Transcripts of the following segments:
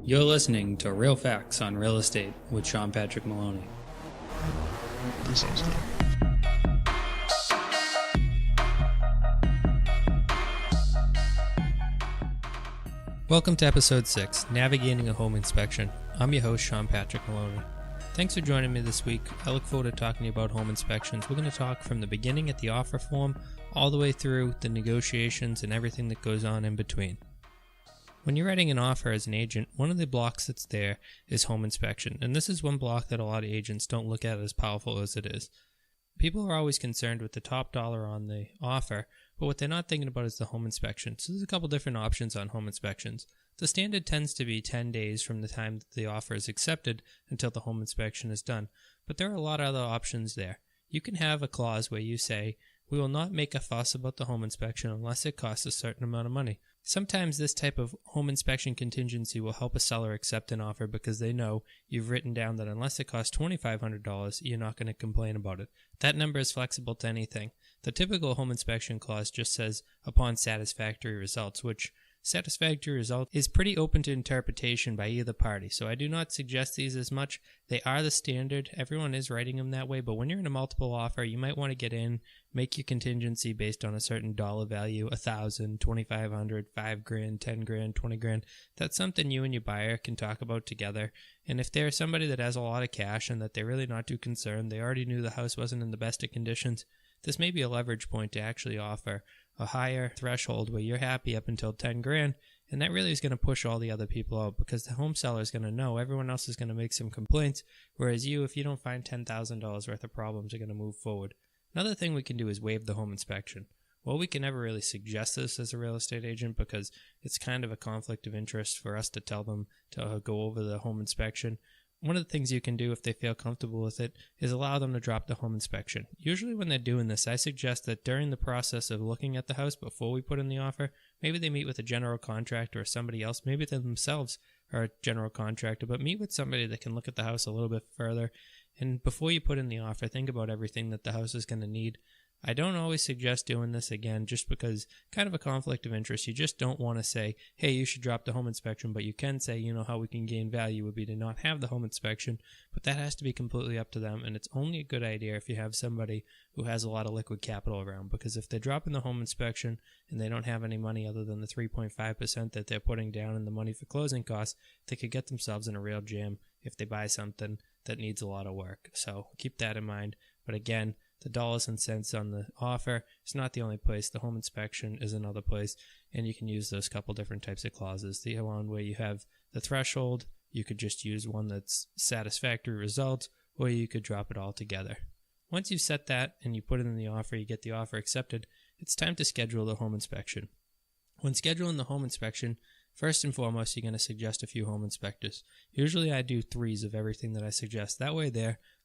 You're listening to Real Facts on Real Estate with Sean Patrick Maloney. That sounds good. Welcome to Episode 6, Navigating a Home Inspection. I'm your host, Sean Patrick Maloney. Thanks for joining me this week. I look forward to talking to you about home inspections. We're going to talk from the beginning at the offer form all the way through the negotiations and everything that goes on in between. When you're writing an offer as an agent, one of the blocks that's there is home inspection, and this is one block that a lot of agents don't look at as powerful as it is. People are always concerned with the top dollar on the offer, but what they're not thinking about is the home inspection. So there's a couple different options on home inspections. The standard tends to be 10 days from the time that the offer is accepted until the home inspection is done, but there are a lot of other options there. You can have a clause where you say, we will not make a fuss about the home inspection unless it costs a certain amount of money. Sometimes this type of home inspection contingency will help a seller accept an offer because they know you've written down that unless it costs $2,500, you're not going to complain about it. That number is flexible to anything. The typical home inspection clause just says, upon satisfactory results, which satisfactory result is pretty open to interpretation by either party, so I do not suggest these as much. They are the standard. Everyone is writing them that way, but when you're in a multiple offer, you might want to get in, make your contingency based on a certain dollar value, $1,000, $2,500, $5,000, $10,000, $20,000. That's something you and your buyer can talk about together. And if there's somebody that has a lot of cash and that they're really not too concerned, they already knew the house wasn't in the best of conditions, this may be a leverage point to actually offer a higher threshold where you're happy up until $10,000, and that really is going to push all the other people out because the home seller is going to know everyone else is going to make some complaints, whereas you, if you don't find $10,000 worth of problems, are going to move forward. Another thing we can do is waive the home inspection. Well, we can never really suggest this as a real estate agent because it's kind of a conflict of interest for us to tell them to go over the home inspection. One of the things you can do if they feel comfortable with it is allow them to drop the home inspection. Usually when they're doing this, I suggest that during the process of looking at the house before we put in the offer, maybe they meet with a general contractor or somebody else. Maybe they themselves are a general contractor, but meet with somebody that can look at the house a little bit further. And before you put in the offer, think about everything that the house is going to need. I don't always suggest doing this again just because kind of a conflict of interest. You just don't want to say, hey, you should drop the home inspection, but you can say, how we can gain value would be to not have the home inspection, but that has to be completely up to them, and it's only a good idea if you have somebody who has a lot of liquid capital around, because if they're dropping the home inspection and they don't have any money other than the 3.5% that they're putting down in the money for closing costs, they could get themselves in a real jam if they buy something that needs a lot of work. So keep that in mind. But again, the dollars and cents on the offer is not the only place. The home inspection is another place, and you can use those couple different types of clauses. The one where you have the threshold, you could just use one that's satisfactory results, or you could drop it all together. Once you've set that and you put it in the offer, you get the offer accepted, it's time to schedule the home inspection. When scheduling the home inspection, first and foremost, you're going to suggest a few home inspectors. Usually I do 3s of everything that I suggest. That way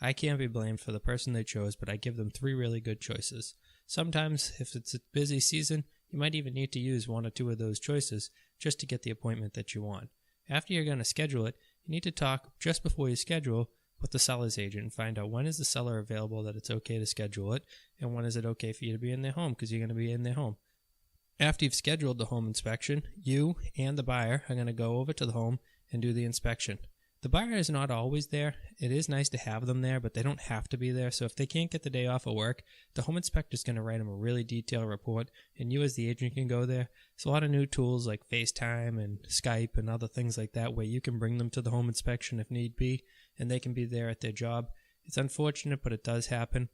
I can't be blamed for the person they chose, but I give them 3 really good choices. Sometimes, if it's a busy season, you might even need to use 1 or 2 of those choices just to get the appointment that you want. After you're going to schedule it, you need to talk just before you schedule with the seller's agent and find out when is the seller available that it's okay to schedule it, and when is it okay for you to be in their home because you're going to be in their home. After you've scheduled the home inspection, you and the buyer are going to go over to the home and do the inspection. The buyer is not always there. It is nice to have them there, but they don't have to be there. So if they can't get the day off of work, the home inspector is going to write them a really detailed report, and you as the agent can go there. There's a lot of new tools like FaceTime and Skype and other things like that where you can bring them to the home inspection if need be, and they can be there at their job. It's unfortunate, but it does happen.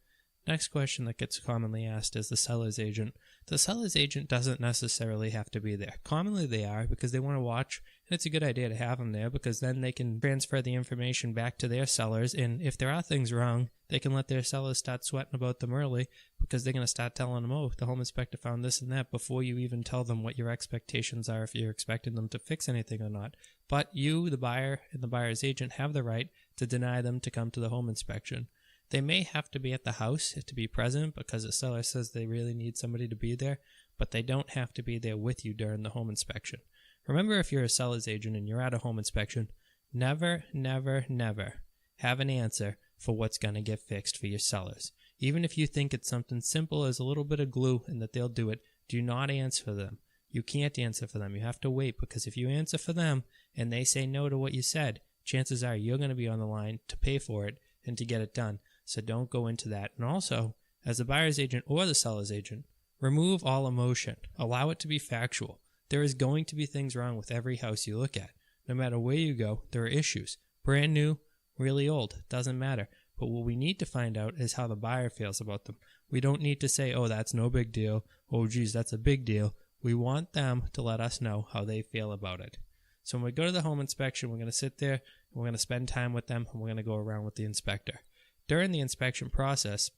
Next question that gets commonly asked is the seller's agent. The seller's agent doesn't necessarily have to be there. Commonly they are because they want to watch, and it's a good idea to have them there because then they can transfer the information back to their sellers, and if there are things wrong, they can let their sellers start sweating about them early because they're going to start telling them, oh, the home inspector found this and that before you even tell them what your expectations are if you're expecting them to fix anything or not. But you, the buyer, and the buyer's agent have the right to deny them to come to the home inspection. They may have to be at the house to be present because the seller says they really need somebody to be there, but they don't have to be there with you during the home inspection. Remember, if you're a seller's agent and you're at a home inspection, never, never, never have an answer for what's going to get fixed for your sellers. Even if you think it's something simple as a little bit of glue and that they'll do it, do not answer them. You can't answer for them. You have to wait, because if you answer for them and they say no to what you said, chances are you're going to be on the line to pay for it and to get it done. So don't go into that. And also, as the buyer's agent or the seller's agent, remove all emotion. Allow it to be factual. There is going to be things wrong with every house you look at. No matter where you go, there are issues. Brand new, really old, doesn't matter. But what we need to find out is how the buyer feels about them. We don't need to say, oh, that's no big deal. Oh, geez, that's a big deal. We want them to let us know how they feel about it. So when we go to the home inspection, we're going to sit there, and we're going to spend time with them, and we're going to go around with the inspector. During the inspection process,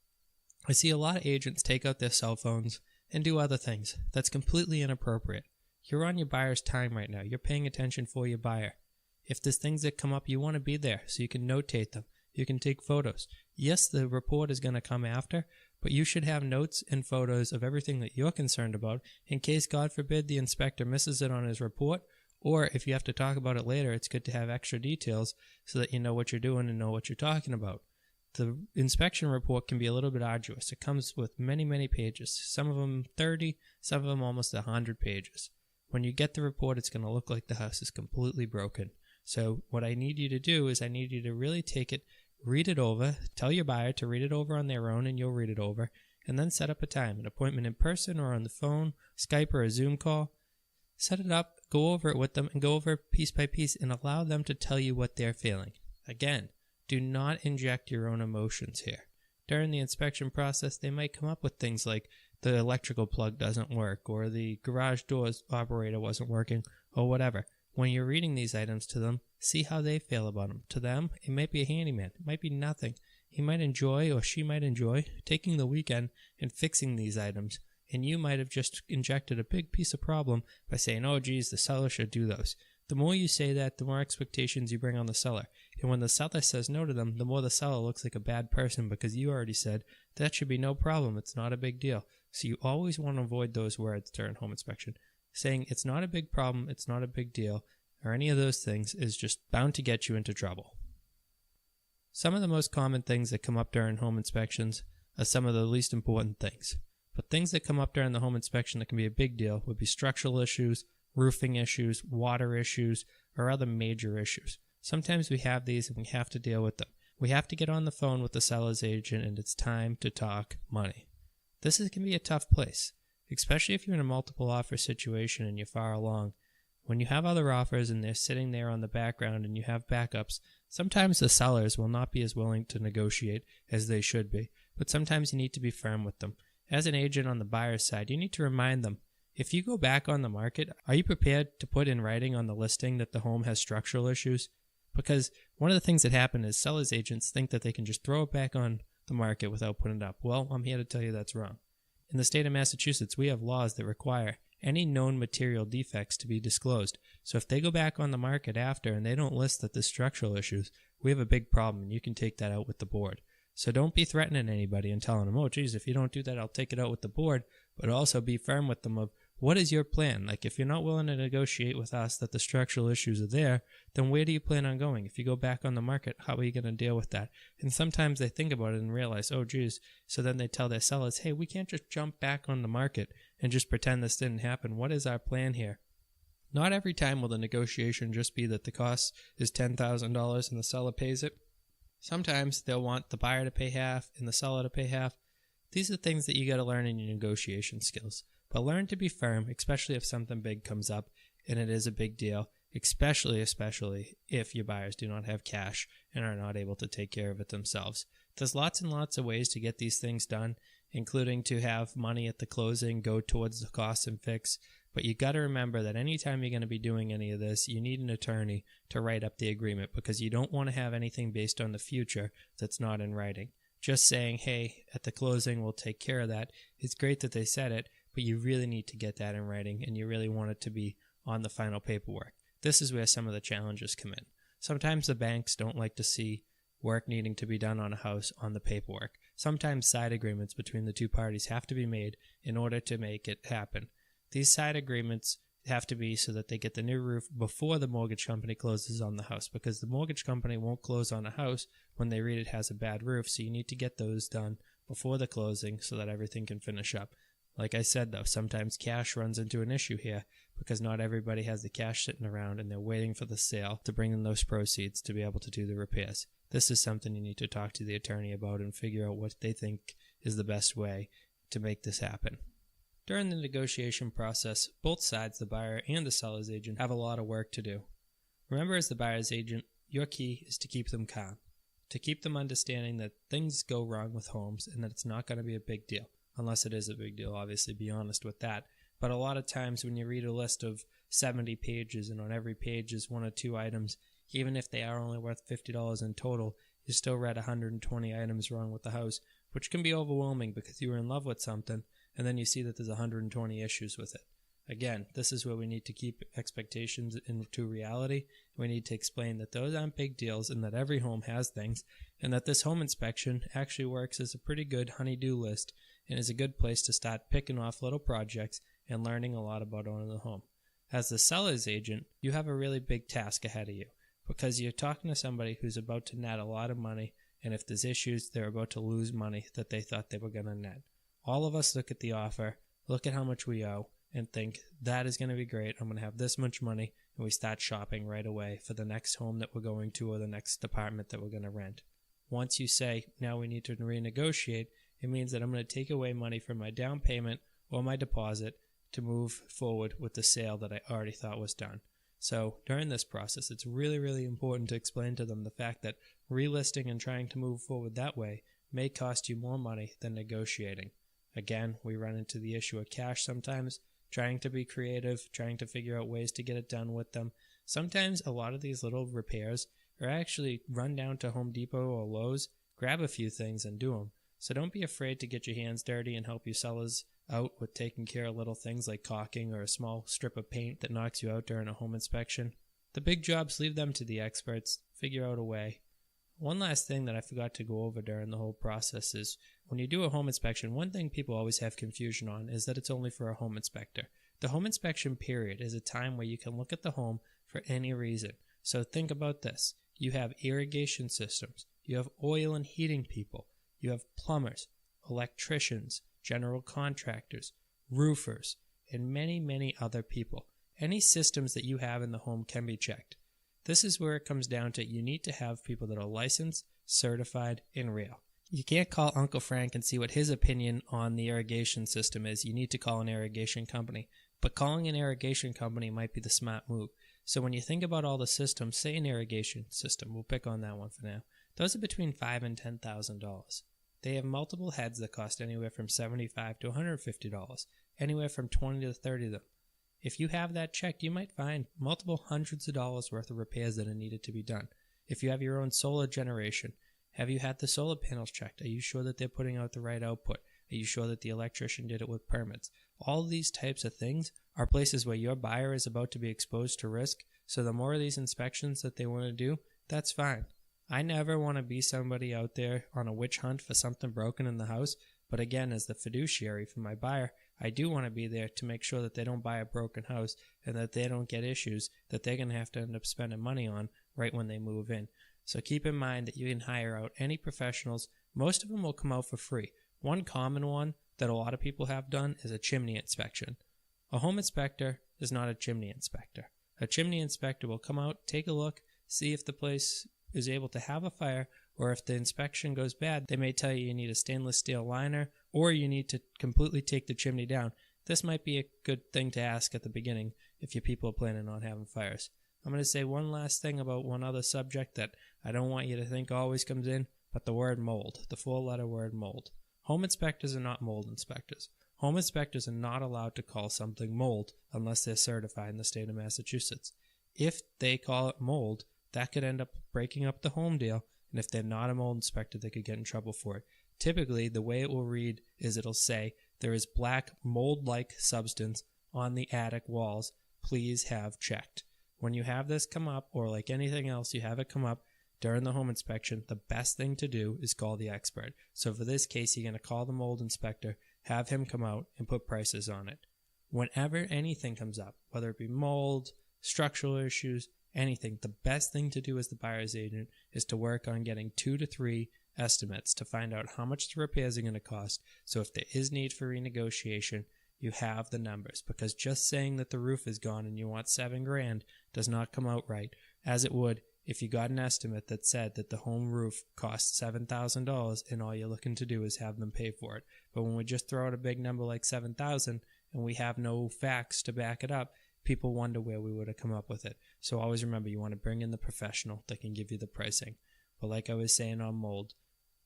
I see a lot of agents take out their cell phones and do other things. That's completely inappropriate. You're on your buyer's time right now. You're paying attention for your buyer. If there's things that come up, you want to be there so you can notate them. You can take photos. Yes, the report is going to come after, but you should have notes and photos of everything that you're concerned about in case, God forbid, the inspector misses it on his report, or if you have to talk about it later, it's good to have extra details so that you know what you're doing and know what you're talking about. The inspection report can be a little bit arduous. It comes with many, many pages, some of them 30, some of them almost 100 pages. When you get the report, it's going to look like the house is completely broken. So what I need you to do is I need you to really take it, read it over, tell your buyer to read it over on their own, and you'll read it over, and then set up a time, an appointment in person or on the phone, Skype or a Zoom call. Set it up, go over it with them, and go over piece by piece and allow them to tell you what they're feeling. Again, do not inject your own emotions here. During the inspection process, they might come up with things like the electrical plug doesn't work, or the garage doors operator wasn't working, or whatever. When you're reading these items to them, see how they feel about them. To them, it might be a handyman. It might be nothing. He might enjoy, or she might enjoy, taking the weekend and fixing these items. And you might have just injected a big piece of problem by saying, oh, geez, the seller should do those. The more you say that, the more expectations you bring on the seller. And when the seller says no to them, the more the seller looks like a bad person, because you already said, that should be no problem. It's not a big deal. So you always want to avoid those words during home inspection. Saying it's not a big problem, it's not a big deal, or any of those things is just bound to get you into trouble. Some of the most common things that come up during home inspections are some of the least important things. But things that come up during the home inspection that can be a big deal would be structural issues, roofing issues, water issues, or other major issues. Sometimes we have these and we have to deal with them. We have to get on the phone with the seller's agent, and it's time to talk money. This can be a tough place, especially if you're in a multiple offer situation and you're far along. When you have other offers and they're sitting there on the background and you have backups, sometimes the sellers will not be as willing to negotiate as they should be, but sometimes you need to be firm with them. As an agent on the buyer's side, you need to remind them, if you go back on the market, are you prepared to put in writing on the listing that the home has structural issues? Because one of the things that happen is sellers agents think that they can just throw it back on the market without putting it up. Well, I'm here to tell you that's wrong. In the state of Massachusetts, we have laws that require any known material defects to be disclosed. So if they go back on the market after and they don't list that there's structural issues, we have a big problem, and you can take that out with the board. So don't be threatening anybody and telling them, oh, geez, if you don't do that, I'll take it out with the board. But also be firm with them of, what is your plan? Like, if you're not willing to negotiate with us that the structural issues are there, then where do you plan on going? If you go back on the market, how are you going to deal with that? And sometimes they think about it and realize, oh, geez. So then they tell their sellers, hey, we can't just jump back on the market and just pretend this didn't happen. What is our plan here? Not every time will the negotiation just be that the cost is $10,000 and the seller pays it. Sometimes they'll want the buyer to pay half and the seller to pay half. These are things that you got to learn in your negotiation skills. But learn to be firm, especially if something big comes up and it is a big deal, especially if your buyers do not have cash and are not able to take care of it themselves. There's lots and lots of ways to get these things done, including to have money at the closing go towards the cost and fix. But you got to remember that anytime you're going to be doing any of this, you need an attorney to write up the agreement, because you don't want to have anything based on the future that's not in writing. Just saying, hey, at the closing, we'll take care of that. It's great that they said it, but you really need to get that in writing, and you really want it to be on the final paperwork. This is where some of the challenges come in. Sometimes the banks don't like to see work needing to be done on a house on the paperwork. Sometimes side agreements between the two parties have to be made in order to make it happen. These side agreements have to be so that they get the new roof before the mortgage company closes on the house, because the mortgage company won't close on a house when they read it has a bad roof, so you need to get those done before the closing so that everything can finish up. Like I said though, sometimes cash runs into an issue here because not everybody has the cash sitting around and they're waiting for the sale to bring in those proceeds to be able to do the repairs. This is something you need to talk to the attorney about and figure out what they think is the best way to make this happen. During the negotiation process, both sides, the buyer and the seller's agent, have a lot of work to do. Remember, as the buyer's agent, your key is to keep them calm, to keep them understanding that things go wrong with homes and that it's not going to be a big deal. Unless it is a big deal, obviously, be honest with that. But a lot of times when you read a list of 70 pages and on every page is 1 or 2 items, even if they are only worth $50 in total, you still read 120 items wrong with the house, which can be overwhelming because you were in love with something and then you see that there's 120 issues with it. Again, this is where we need to keep expectations into reality. We need to explain that those aren't big deals and that every home has things, and that this home inspection actually works as a pretty good honey-do list and is a good place to start picking off little projects and learning a lot about owning the home. As the seller's agent, you have a really big task ahead of you because you're talking to somebody who's about to net a lot of money, and if there's issues, they're about to lose money that they thought they were going to net. All of us look at the offer, look at how much we owe, and think, that is going to be great, I'm going to have this much money, and we start shopping right away for the next home that we're going to or the next apartment that we're going to rent. Once you say, now we need to renegotiate, it means that I'm going to take away money from my down payment or my deposit to move forward with the sale that I already thought was done. So during this process, it's really, really important to explain to them the fact that relisting and trying to move forward that way may cost you more money than negotiating. Again, we run into the issue of cash sometimes, trying to be creative, trying to figure out ways to get it done with them. Sometimes a lot of these little repairs are actually run down to Home Depot or Lowe's, grab a few things and do them. So don't be afraid to get your hands dirty and help your sellers out with taking care of little things like caulking or a small strip of paint that knocks you out during a home inspection. The big jobs, leave them to the experts. Figure out a way. One last thing that I forgot to go over during the whole process is when you do a home inspection, one thing people always have confusion on is that it's only for a home inspector. The home inspection period is a time where you can look at the home for any reason. So think about this. You have irrigation systems. You have oil and heating people. You have plumbers, electricians, general contractors, roofers, and many, many other people. Any systems that you have in the home can be checked. This is where it comes down to you need to have people that are licensed, certified, and real. You can't call Uncle Frank and see what his opinion on the irrigation system is. You need to call an irrigation company. But calling an irrigation company might be the smart move. So when you think about all the systems, say an irrigation system, we'll pick on that one for now. Those are between $5,000 and $10,000. They have multiple heads that cost anywhere from $75 to $150, anywhere from $20 to $30 of them. If you have that checked, you might find multiple hundreds of dollars worth of repairs that are needed to be done. If you have your own solar generation, have you had the solar panels checked? Are you sure that they're putting out the right output? Are you sure that the electrician did it with permits? All these types of things are places where your buyer is about to be exposed to risk, so the more of these inspections that they want to do, that's fine. I never want to be somebody out there on a witch hunt for something broken in the house, but again, as the fiduciary for my buyer, I do want to be there to make sure that they don't buy a broken house and that they don't get issues that they're going to have to end up spending money on right when they move in. So keep in mind that you can hire out any professionals. Most of them will come out for free. One common one that a lot of people have done is a chimney inspection. A home inspector is not a chimney inspector. A chimney inspector will come out, take a look, see if the place is able to have a fire, or if the inspection goes bad, they may tell you need a stainless steel liner or you need to completely take the chimney down. This might be a good thing to ask at the beginning if your people are planning on having fires. I'm going to say one last thing about one other subject that I don't want you to think always comes in, but the word mold, the 4-letter word mold. Home inspectors are not mold inspectors. Home inspectors are not allowed to call something mold unless they're certified in the state of Massachusetts. If they call it mold, that could end up breaking up the home deal, and if they're not a mold inspector, they could get in trouble for it. Typically, the way it will read is it'll say, there is black mold-like substance on the attic walls. Please have checked. When you have this come up, or like anything else, you have it come up during the home inspection, the best thing to do is call the expert. So for this case, you're going to call the mold inspector, have him come out, and put prices on it. Whenever anything comes up, whether it be mold, structural issues, anything, the best thing to do as the buyer's agent is to work on getting 2 to 3 estimates to find out how much the repairs are going to cost. So if there is need for renegotiation, you have the numbers, because just saying that the roof is gone and you want $7,000 does not come out right, as it would if you got an estimate that said that the home roof costs $7,000 and all you're looking to do is have them pay for it. But when we just throw out a big number like $7,000 and we have no facts to back it up, people wonder where we would have come up with it. So always remember, you want to bring in the professional that can give you the pricing. But like I was saying on mold,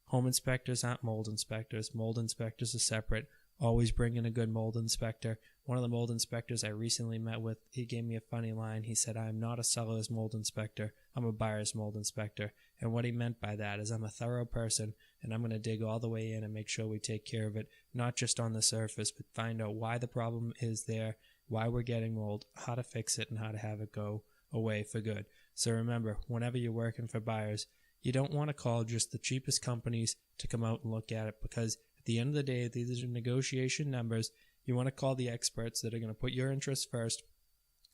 home inspectors aren't mold inspectors. Mold inspectors are separate. Always bring in a good mold inspector. One of the mold inspectors I recently met with, he gave me a funny line. He said, "I'm not a seller's mold inspector. I'm a buyer's mold inspector." And what he meant by that is I'm a thorough person, and I'm going to dig all the way in and make sure we take care of it, not just on the surface, but find out why the problem is there, why we're getting mold, how to fix it, and how to have it go away for good. So remember, whenever you're working for buyers, you don't want to call just the cheapest companies to come out and look at it, because at the end of the day, these are negotiation numbers. You want to call the experts that are going to put your interests first,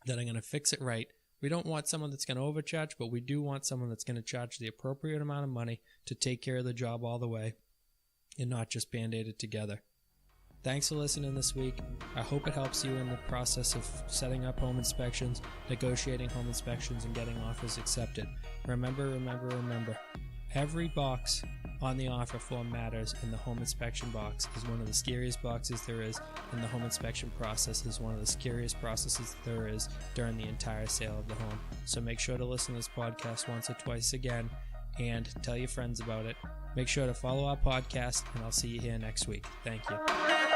that are going to fix it right. We don't want someone that's going to overcharge, but we do want someone that's going to charge the appropriate amount of money to take care of the job all the way and not just band-aid it together. Thanks for listening this week. I hope it helps you in the process of setting up home inspections, negotiating home inspections, and getting offers accepted. Remember, every box on the offer form matters, and the home inspection box is one of the scariest boxes there is, and the home inspection process is one of the scariest processes there is during the entire sale of the home. So make sure to listen to this podcast once or twice again, and tell your friends about it. Make sure to follow our podcast, and I'll see you here next week. Thank you.